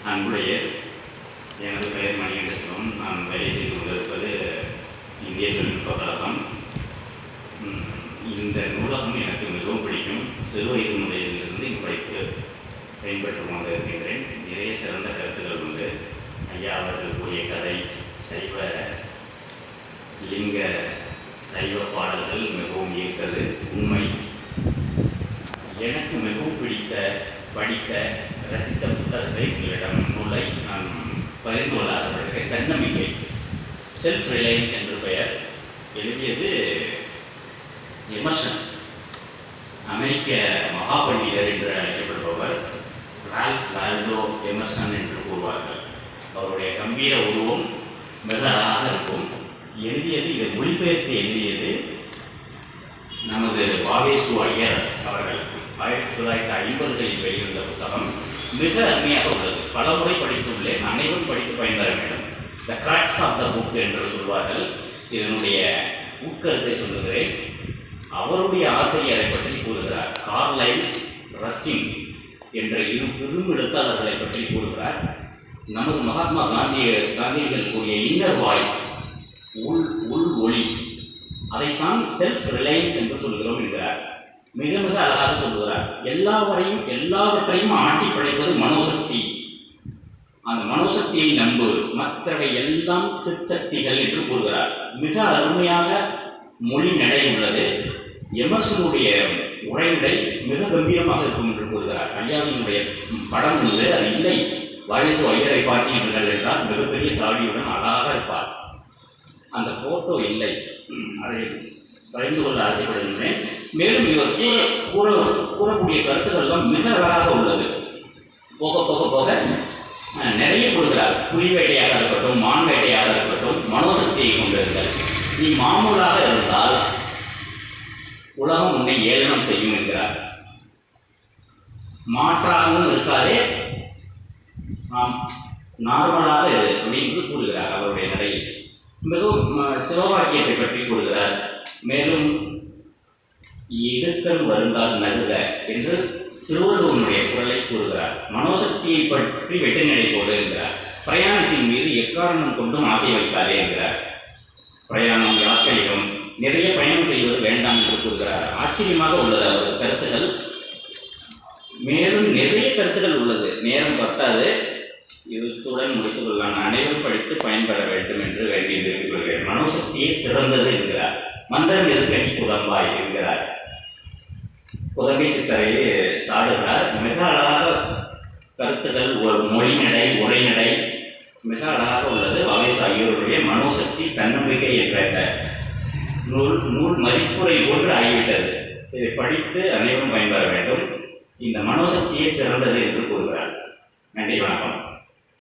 அன்புடைய எனது பெயர் மணிகண்டசிவம். நான் வேலை செய்து கொண்டிருப்பது இந்திய தொழில்நுட்ப கழகம். இந்த நூலகம் எனக்கு மிகவும் பிடிக்கும். சிறு வயது முறையிலிருந்து இப்படிக்கு பயன்பெற்று கொண்டிருக்கின்றேன். நிறைய சிறந்த கருத்துக்கள் உண்டு. ஐயா அவர்கள் கூறிய கதை, சைவ லிங்க சைவ பாடல்கள் மிகவும் ஈர்த்தது உண்மை. எனக்கு மிகவும் பிடித்த, படித்த, ரசித்த புத்தகத்தை உங்களிடம் நூலை நான் பகிர்ந்து கொள்ள ஆசைப்படுகிறேன். தன்னம்பிக்கை, செல்ஃப் ரிலையன்ஸ் என்று பெயர். எழுதியது எமர்சன், அமெரிக்க மகா பண்டிதர் என்று அழைக்கப்படுபவர் ரால்ஃப் வால்டோ எமர்சன் என்று கூறுவார்கள். அவருடைய கம்பீர உருவம் மிக அழகாக இருக்கும். எழுதியது, இதை மொழிபெயர்த்து எழுதியது நமது வாவேசு ஐயர் அவர்கள். 1950களில் வெளிவந்த புத்தகம் மிக அருமையாக உள்ளது. பல முறை படித்துள்ளேன். அனைவரும் படித்து பயன்பெற வேண்டும். த கிராக்ஸ் ஆஃப் த புக் என்று சொல்வார்கள். இதனுடைய உட்கருத்தை சொல்லுகிறேன். அவருடைய ஆசிரியரை பற்றி கூறுகிறார். கார்லைல், ரஸ்கின் என்ற இரு பெரும் எழுத்தாளர்களை பற்றி கூறுகிறார். நமது மகாத்மா காந்தியடிகள் கூறிய இன்னர் வாய்ஸ், உள் ஒளி, அதைத்தான் செல்ஃப் ரிலையன்ஸ் என்று சொல்கிறோம் என்கிறார். மிக மிக அழகாக சொல்லுகிறார். எல்லாவற்றையும் ஆட்டி படைப்பது மனோசக்தி. அந்த மனோசக்தியை நம்பு, மற்றவை எல்லாம் சிற்சக்திகள் என்று கூறுகிறார். மிக அருமையாக மொழி நடை உள்ளது. எமர்சனுடைய உரைநடை மிக கம்பீரமாக இருக்கும் என்று கூறுகிறார். ஐயாவினுடைய படம் உண்டு, அது இல்லை. வாவேசு ஐயரை பார்த்தீர்கள் என்றால் மிகப்பெரிய தாடியுடன் அழகாக இருப்பார். அந்த போட்டோ இல்லை. அதை பகிர்ந்து கொள்ள ஆசைப்படுகின்றேன். மேலும் இவர் கூறக்கூடிய கருத்துக்கள்லாம் மிக அழகாக உள்ளது. போக போக போக நிறைய கொடுக்கிறார். புலி வேட்டையாக இருக்கட்டும், மான் வேட்டையாக இருக்கட்டும், மனோசக்தியை கொண்டிருங்கள். நீ மாமூலாக இருந்தால் உலகம் உன்னை ஏளனம் செய்யும் என்கிறார். மாற்றாகவும் இருக்காதே, நார்மலாக அப்படின்னு கூறுகிறார் அவருடைய நடையில். மிகவும் சிவவாக்கியத்தை பற்றி கூறுகிறார். மேலும் இடுக்கண் வருந்தால் நடுக என்று திருவள்ளுவனுடைய குரலை கூறுகிறார். மனோசக்தியை பற்றி வெட்டு நடை போடு என்கிறார். பிரயாணத்தின் மீது எக்காரணம் கொண்டும் ஆசை வைக்காதே என்கிறார். பிரயாணம், யாத்திரையும் நிறைய பயணம் செய்வது வேண்டாம் என்று கூறுகிறார். ஆச்சரியமாக உள்ளது அவரது கருத்துக்கள். மேலும் நிறைய கருத்துக்கள் உள்ளது. நேரம் பத்தாது. இதுடன் முடித்துக் கொள்ளலாம். அனைவரும் படித்து பயன்பெற வேண்டும் என்று வேண்டி தெரிவித்துக் கொள்கிறேன். மனோசக்தியே சிறந்தது என்கிறார். மந்திரம் எதிர்கணி புலம்பாய் என்கிறார். புதமை சித்தரையே சாடுகிறார். மிக அழகாக கருத்துக்கள், ஒரு மொழி நடை, உரைநடை மிக அழகாக உள்ளது. வாவேசு ஐயருடைய மனோசக்தி தன்னம்பிக்கை என்ற நூல் மதிப்புரை போன்று ஆகிவிட்டது. இதை படித்து அனைவரும் பயன்பெற வேண்டும். இந்த மனோசக்தியே சிறந்தது என்று